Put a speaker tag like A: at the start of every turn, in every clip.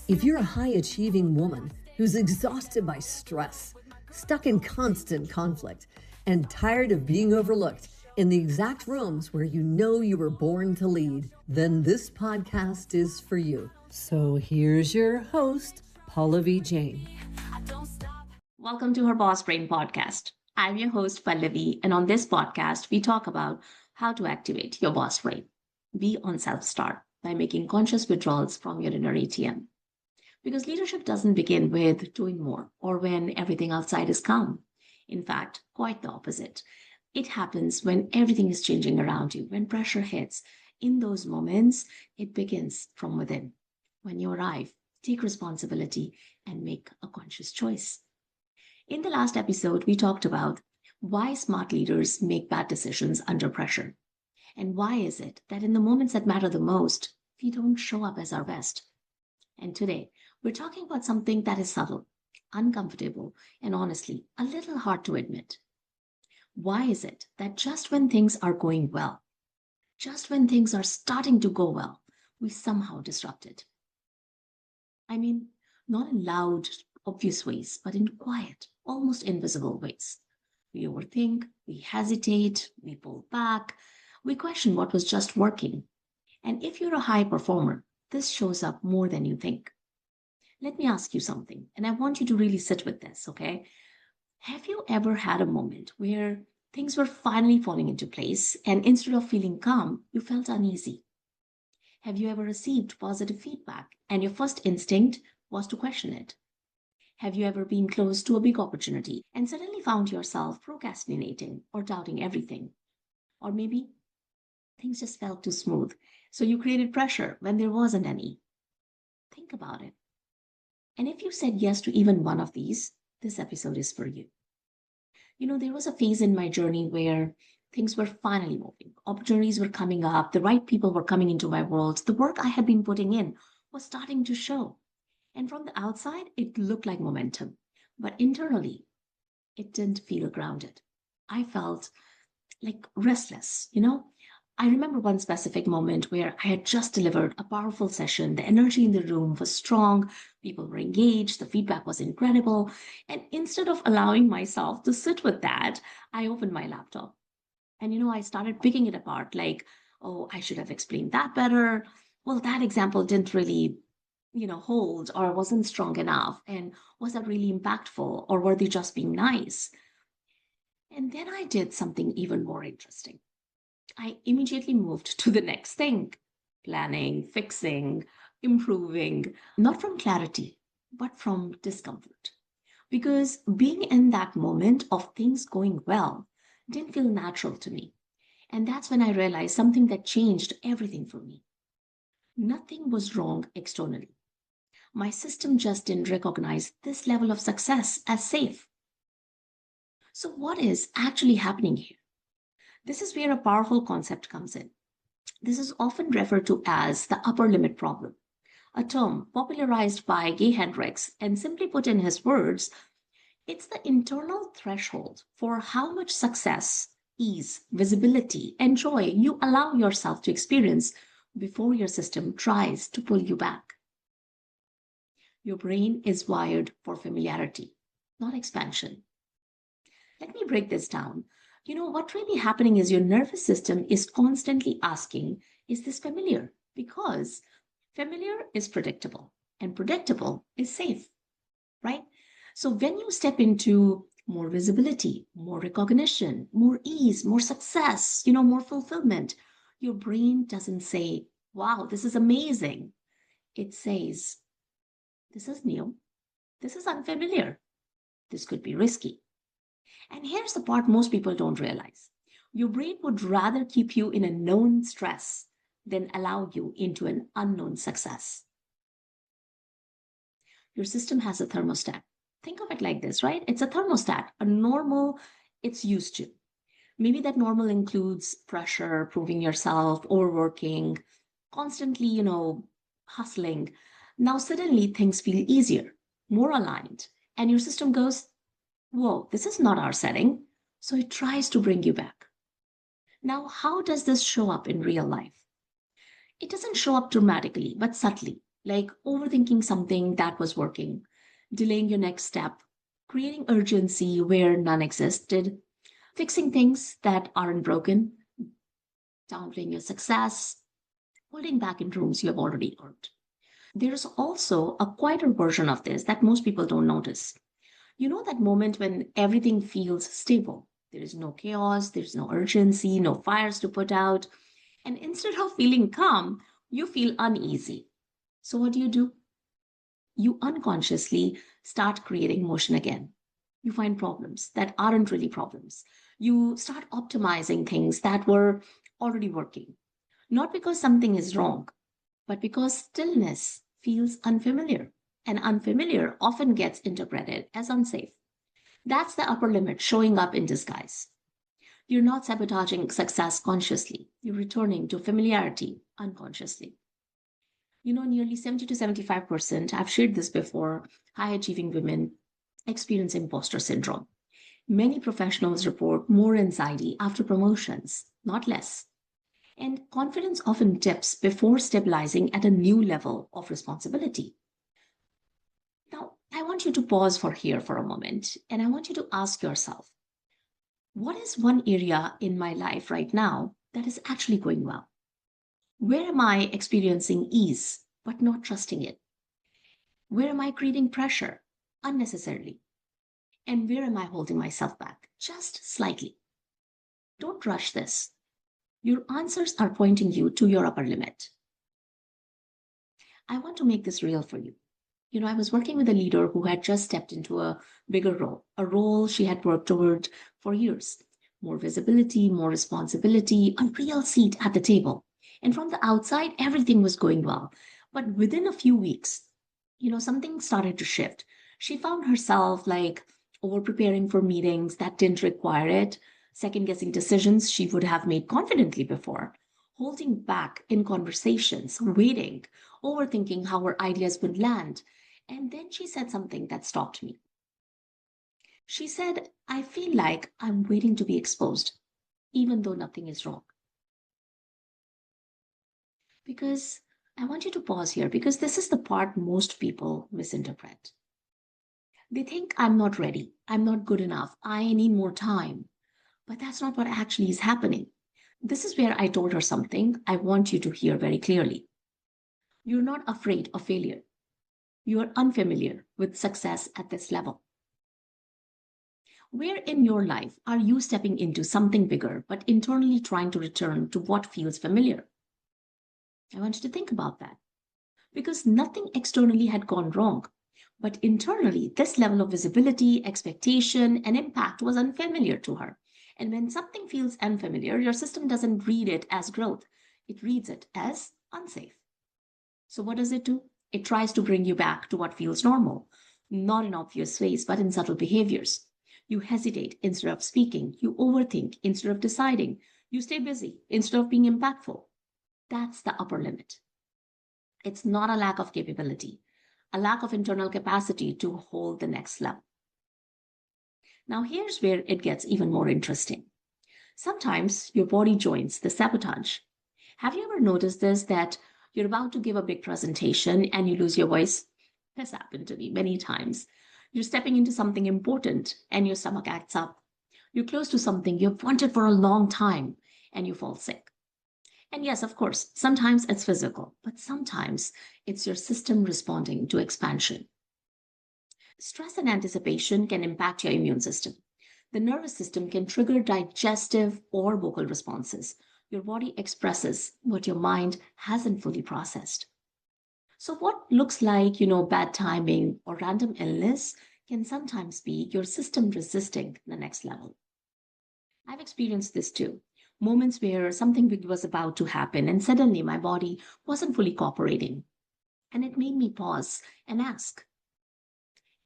A: If you're a high-achieving woman who's exhausted by stress, stuck in constant conflict, and tired of being overlooked in the exact rooms where you know you were born to lead, then this podcast is for you. So here's your host, Pallavi Jain.
B: Welcome to her Boss Brain podcast. I'm your host, Pallavi, and on this podcast, we talk about how to activate your boss brain. Be on self-start by making conscious withdrawals from your inner ATM. Because leadership doesn't begin with doing more or when everything outside is calm. In fact, quite the opposite. It happens when everything is changing around you, when pressure hits. In those moments, it begins from within. When you arrive, take responsibility and make a conscious choice. In the last episode, we talked about why smart leaders make bad decisions under pressure. And why is it that in the moments that matter the most, we don't show up as our best? And today, we're talking about something that is subtle, uncomfortable, and honestly, a little hard to admit. Why is it that just when things are going well, just when things are starting to go well, we somehow disrupt it? I mean, not in loud, obvious ways, but in quiet, almost invisible ways. We overthink, we hesitate, we pull back, we question what was just working. And if you're a high performer, this shows up more than you think. Let me ask you something, and I want you to really sit with this, okay? Have you ever had a moment where things were finally falling into place, and instead of feeling calm, you felt uneasy? Have you ever received positive feedback, and your first instinct was to question it? Have you ever been close to a big opportunity and suddenly found yourself procrastinating or doubting everything? Or maybe things just felt too smooth, so you created pressure when there wasn't any. Think about it. And if you said yes to even one of these, this episode is for you. You know, there was a phase in my journey where things were finally moving. Opportunities were coming up. The right people were coming into my world. The work I had been putting in was starting to show. And from the outside, it looked like momentum. But internally, it didn't feel grounded. I felt like restless, I remember one specific moment where I had just delivered a powerful session. The energy in the room was strong, people were engaged, the feedback was incredible. And instead of allowing myself to sit with that, I opened my laptop. And I started picking it apart like, oh, I should have explained that better. Well, that example didn't really, hold or wasn't strong enough. And was that really impactful or were they just being nice? And then I did something even more interesting. I immediately moved to the next thing, planning, fixing, improving, not from clarity, but from discomfort. Because being in that moment of things going well didn't feel natural to me. And that's when I realized something that changed everything for me. Nothing was wrong externally. My system just didn't recognize this level of success as safe. So, what is actually happening here? This is where a powerful concept comes in. This is often referred to as the upper limit problem, a term popularized by Gay Hendricks, and simply put in his words, it's the internal threshold for how much success, ease, visibility, and joy you allow yourself to experience before your system tries to pull you back. Your brain is wired for familiarity, not expansion. Let me break this down. What really happening is your nervous system is constantly asking, is this familiar? Because familiar is predictable and predictable is safe, right? So when you step into more visibility, more recognition, more ease, more success, more fulfillment, your brain doesn't say, wow, this is amazing. It says, this is new. This is unfamiliar. This could be risky. And here's the part most people don't realize. Your brain would rather keep you in a known stress than allow you into an unknown success. Your system has a thermostat. Think of it like this, right? It's a thermostat, a normal it's used to. Maybe that normal includes pressure, proving yourself, overworking, constantly, hustling. Now suddenly things feel easier, more aligned, and your system goes, whoa, this is not our setting. So it tries to bring you back. Now, how does this show up in real life? It doesn't show up dramatically, but subtly. like overthinking something that was working, delaying your next step, creating urgency where none existed, fixing things that aren't broken, downplaying your success, holding back in rooms you have already earned. There's also a quieter version of this that most people don't notice. You know that moment when everything feels stable. There is no chaos, there's no urgency, no fires to put out. And instead of feeling calm, you feel uneasy. So, what do? You unconsciously start creating motion again. You find problems that aren't really problems. You start optimizing things that were already working. Not because something is wrong, but because stillness feels unfamiliar. And unfamiliar often gets interpreted as unsafe. That's the upper limit showing up in disguise. You're not sabotaging success consciously, you're returning to familiarity unconsciously. Nearly 70 to 75%, I've shared this before, high achieving women experience imposter syndrome. Many professionals report more anxiety after promotions, not less. And confidence often dips before stabilizing at a new level of responsibility. Now, I want you to pause for here for a moment and I want you to ask yourself, what is one area in my life right now that is actually going well? Where am I experiencing ease but not trusting it? Where am I creating pressure unnecessarily? And where am I holding myself back just slightly? Don't rush this. Your answers are pointing you to your upper limit. I want to make this real for you. I was working with a leader who had just stepped into a bigger role, a role she had worked toward for years. More visibility, more responsibility, a real seat at the table. And from the outside, everything was going well. But within a few weeks, something started to shift. She found herself like over preparing for meetings that didn't require it, second guessing decisions she would have made confidently before, holding back in conversations, waiting, overthinking how her ideas would land. And then she said something that stopped me. She said, I feel like I'm waiting to be exposed, even though nothing is wrong. Because I want you to pause here because this is the part most people misinterpret. They think I'm not ready, I'm not good enough, I need more time. But that's not what actually is happening. This is where I told her something I want you to hear very clearly. You're not afraid of failure. You're unfamiliar with success at this level. Where in your life are you stepping into something bigger, but internally trying to return to what feels familiar? I want you to think about that because nothing externally had gone wrong. But internally, this level of visibility, expectation, and impact was unfamiliar to her. And when something feels unfamiliar, your system doesn't read it as growth, it reads it as unsafe. So, what does it do? It tries to bring you back to what feels normal, not in obvious ways, but in subtle behaviors. You hesitate instead of speaking, you overthink instead of deciding, you stay busy instead of being impactful. That's the upper limit. It's not a lack of capability, a lack of internal capacity to hold the next level. Now, here's where it gets even more interesting. Sometimes your body joins the sabotage. Have you ever noticed this that you're about to give a big presentation and you lose your voice? This happened to me many times. You're stepping into something important and your stomach acts up. You're close to something you've wanted for a long time and you fall sick. And yes, of course, sometimes it's physical, but sometimes it's your system responding to expansion. Stress and anticipation can impact your immune system. The nervous system can trigger digestive or vocal responses. Your body expresses what your mind hasn't fully processed. So, what looks like, bad timing or random illness can sometimes be your system resisting the next level. I've experienced this too. Moments where something big was about to happen and suddenly my body wasn't fully cooperating. And it made me pause and ask,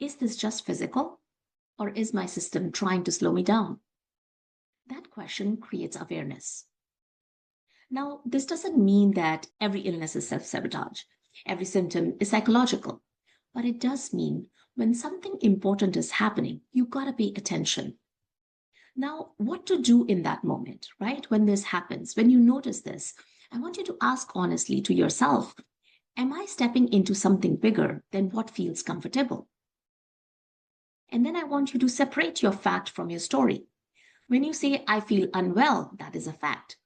B: is this just physical or is my system trying to slow me down? That question creates awareness. Now, this doesn't mean that every illness is self sabotage, every symptom is psychological, but it does mean when something important is happening, you gotta pay attention. Now, what to do in that moment, right? When this happens, when you notice this, I want you to ask honestly to yourself, Am I stepping into something bigger than what feels comfortable? And then I want you to separate your fact from your story. When you say, I feel unwell, that is a fact.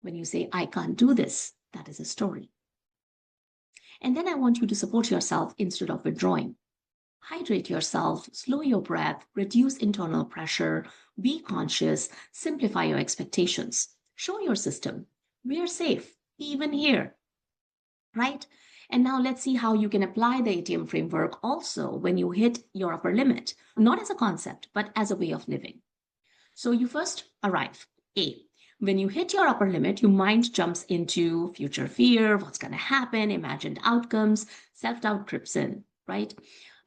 B: When you say, I can't do this, that is a story. And then I want you to support yourself instead of withdrawing. Hydrate yourself, slow your breath, reduce internal pressure, be conscious, simplify your expectations. Show your system, we're safe, even here, right? And now let's see how you can apply the ATM framework also when you hit your upper limit, not as a concept, but as a way of living. So you first arrive. A, when you hit your upper limit, your mind jumps into future fear, what's going to happen, imagined outcomes, self-doubt creeps in, right?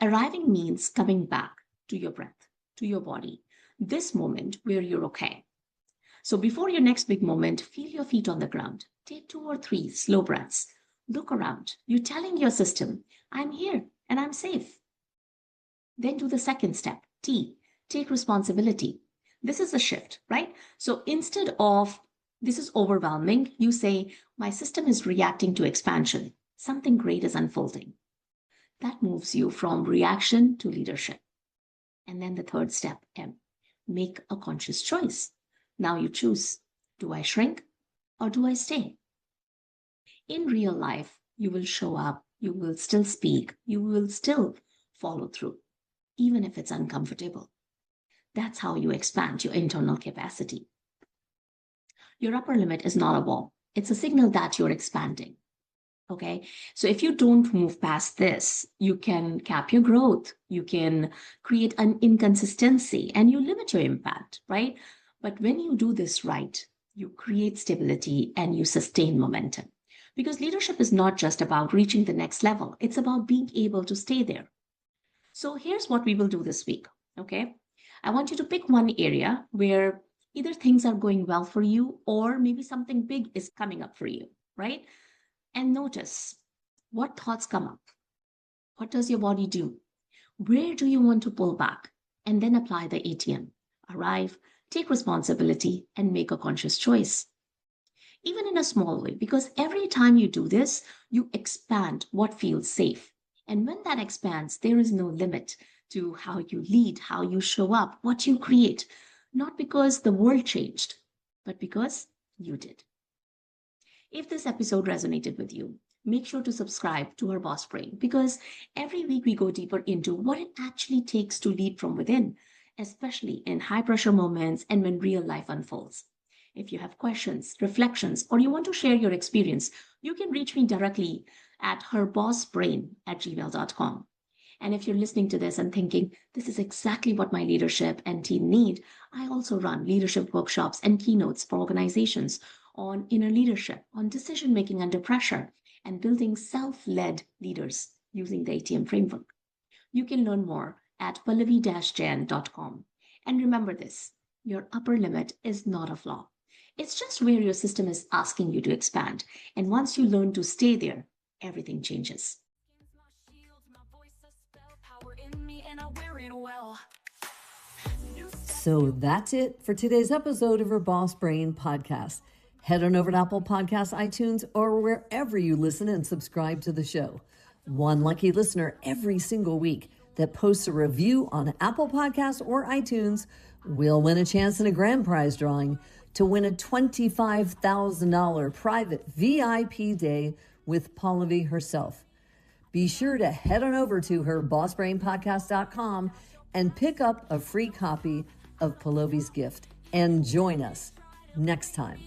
B: Arriving means coming back to your breath, to your body, this moment where you're okay. So before your next big moment, feel your feet on the ground. Take 2 or 3 slow breaths. Look around. You're telling your system, I'm here and I'm safe. Then do the second step, T, take responsibility. This is a shift, right? So instead of this is overwhelming, you say, my system is reacting to expansion. Something great is unfolding. That moves you from reaction to leadership. And then the third step, M, make a conscious choice. Now you choose, do I shrink or do I stay? In real life, you will show up, you will still speak, you will still follow through, even if it's uncomfortable. That's how you expand your internal capacity. Your upper limit is not a wall. It's a signal that you're expanding. Okay. So if you don't move past this, you can cap your growth, you can create an inconsistency and you limit your impact, right? But when you do this right, you create stability and you sustain momentum. Because leadership is not just about reaching the next level, it's about being able to stay there. So here's what we will do this week. Okay. I want you to pick one area where either things are going well for you or maybe something big is coming up for you, right? And notice what thoughts come up. What does your body do? Where do you want to pull back? And then apply the ATM. Arrive, take responsibility, and make a conscious choice. Even in a small way, because every time you do this, you expand what feels safe. And when that expands, there is no limit to how you lead, how you show up, what you create. Not because the world changed, but because you did. If this episode resonated with you, make sure to subscribe to Her Boss Brain because every week we go deeper into what it actually takes to lead from within, especially in high pressure moments and when real life unfolds. If you have questions, reflections, or you want to share your experience, you can reach me directly at herbossbrain@gmail.com. And if you're listening to this and thinking, this is exactly what my leadership and team need, I also run leadership workshops and keynotes for organizations on inner leadership, on decision making under pressure, and building self-led leaders using the ATM framework. You can learn more at pallavi-jain.com. And remember this, your upper limit is not a flaw. It's just where your system is asking you to expand. And once you learn to stay there, everything changes.
A: So that's it for today's episode of Her Boss Brain podcast. Head on over to Apple Podcasts, iTunes, or wherever you listen and subscribe to the show. One lucky listener every single week that posts a review on Apple Podcasts or iTunes will win a chance in a grand prize drawing to win a $25,000 private VIP day with Pallavi herself. Be sure to head on over to herbossbrainpodcast.com and pick up a free copy of Pallavi's gift and join us next time.